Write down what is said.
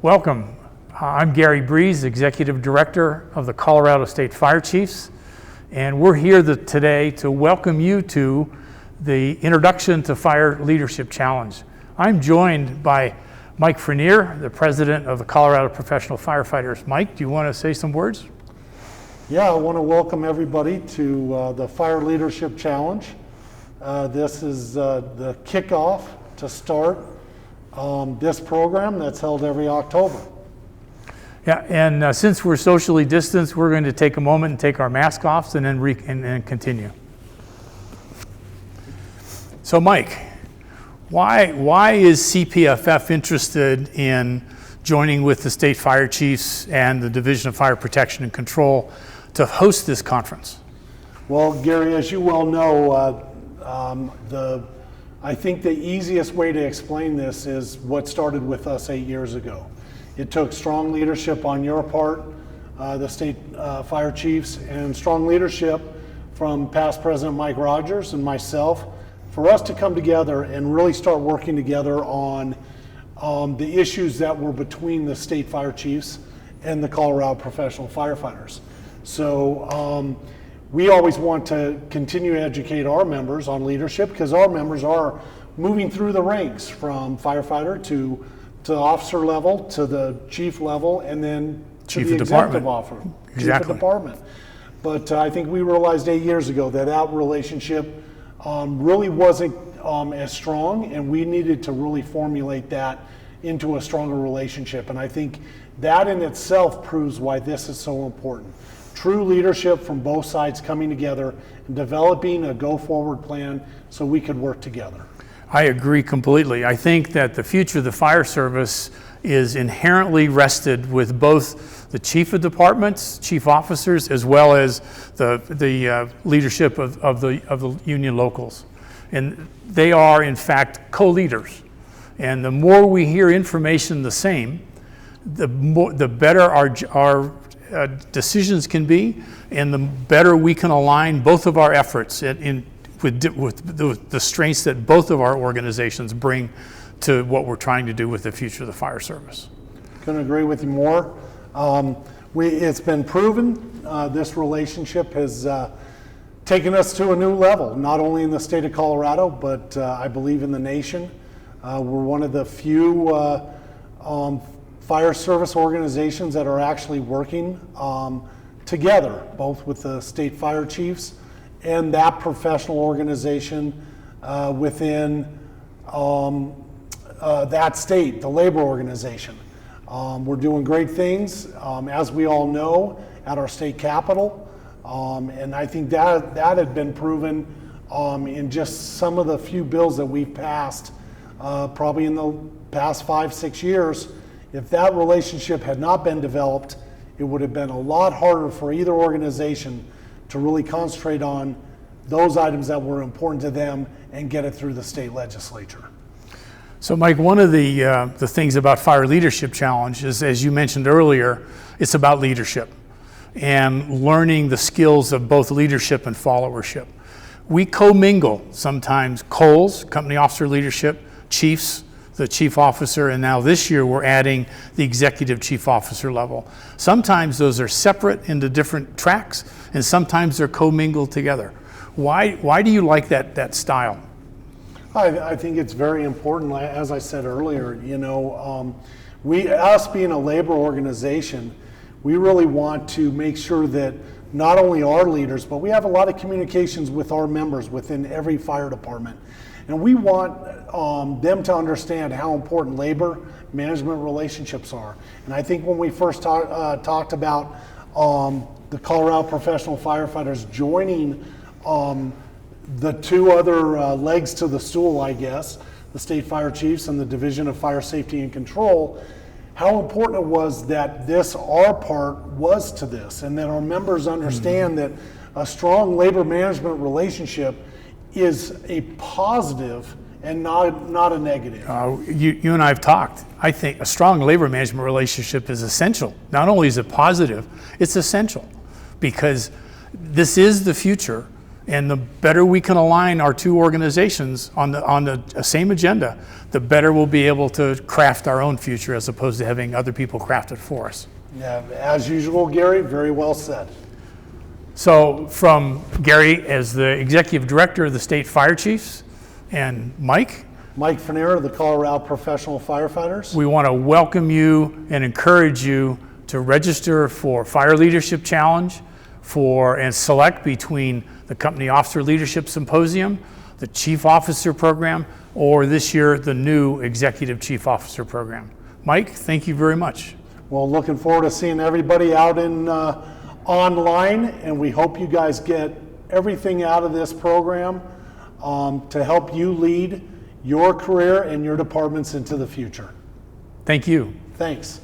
Welcome. I'm Garry Briese, Executive Director of the Colorado State Fire Chiefs, and we're here today to welcome you to the Introduction to Fire Leadership Challenge. I'm joined by Mike Frainier, the President of the Colorado Professional Firefighters. Mike, do you want to say some words? Yeah, I want to welcome everybody to the Fire Leadership Challenge. This is the kickoff to start this program that's held every October. Yeah, and since we're socially distanced, we're going to take a moment and take our mask off and then continue. So Mike, why is CPFF interested in joining with the State Fire Chiefs and the Division of Fire Protection and Control to host this conference? Well, Gary, as you well know, I think the easiest way to explain this is what started with us 8 years ago. It took strong leadership on your part, the State Fire Chiefs, and strong leadership from past President Mike Rogers and myself for us to come together and really start working together on the issues that were between the State Fire Chiefs and the Colorado Professional Firefighters. So we always want to continue to educate our members on leadership because our members are moving through the ranks from firefighter to officer level, to the chief level, and then to the executive officer, chief of department. But I think we realized 8 years ago that relationship really wasn't as strong, and we needed to really formulate that into a stronger relationship. And I think that in itself proves why this is so important. True leadership from both sides coming together and developing a go-forward plan so we could work together. I agree completely. I think that the future of the fire service is inherently rested with both the chief of departments, chief officers, as well as the leadership of the union locals. And they are, in fact, co-leaders. And the more we hear information the same, the better our decisions can be, and the better we can align both of our efforts with the strengths that both of our organizations bring to what we're trying to do with the future of the fire service. Couldn't agree with you more. It's been proven this relationship has taken us to a new level, not only in the state of Colorado, but I believe in the nation. We're one of the few fire service organizations that are actually working together, both with the state fire chiefs and that professional organization within that state, the labor organization. We're doing great things, as we all know, at our state capitol, and I think that had been proven in just some of the few bills that we've passed probably in the past 5-6 years. If that relationship had not been developed, it would have been a lot harder for either organization to really concentrate on those items that were important to them and get it through the state legislature. So Mike, one of the things about Fire Leadership Challenge is, as you mentioned earlier, it's about leadership and learning the skills of both leadership and followership. We commingle sometimes COLs, company officer leadership, chiefs, the chief officer, and now this year we're adding the executive chief officer level. Sometimes those are separate into different tracks, and sometimes they're commingled together. Why do you like that style? I think it's very important. As I said earlier, us being a labor organization, we really want to make sure that not only our leaders, but we have a lot of communications with our members within every fire department. And we want them to understand how important labor management relationships are. And I think when we first talked about the Colorado Professional Firefighters joining the two other legs to the stool, I guess, the State Fire Chiefs and the Division of Fire Safety and Control, how important it was that our part was to this, and that our members understand that a strong labor management relationship is a positive and not a negative. You and I have talked. I think a strong labor management relationship is essential. Not only is it positive, it's essential, because this is the future, And the better we can align our two organizations on the same agenda, the better we'll be able to craft our own future as opposed to having other people craft it for us. Yeah, as usual, Gary, very well said. So from Garry as the Executive Director of the State Fire Chiefs and Mike Frainier of the Colorado Professional Firefighters. We want to welcome you and encourage you to register for Fire Leadership Challenge and select between the Company Officer Leadership Symposium, the Chief Officer Program, or this year, the new Executive Chief Officer Program. Mike, thank you very much. Well, looking forward to seeing everybody out in online, and we hope you guys get everything out of this program to help you lead your career and your departments into the future. Thank you. Thanks.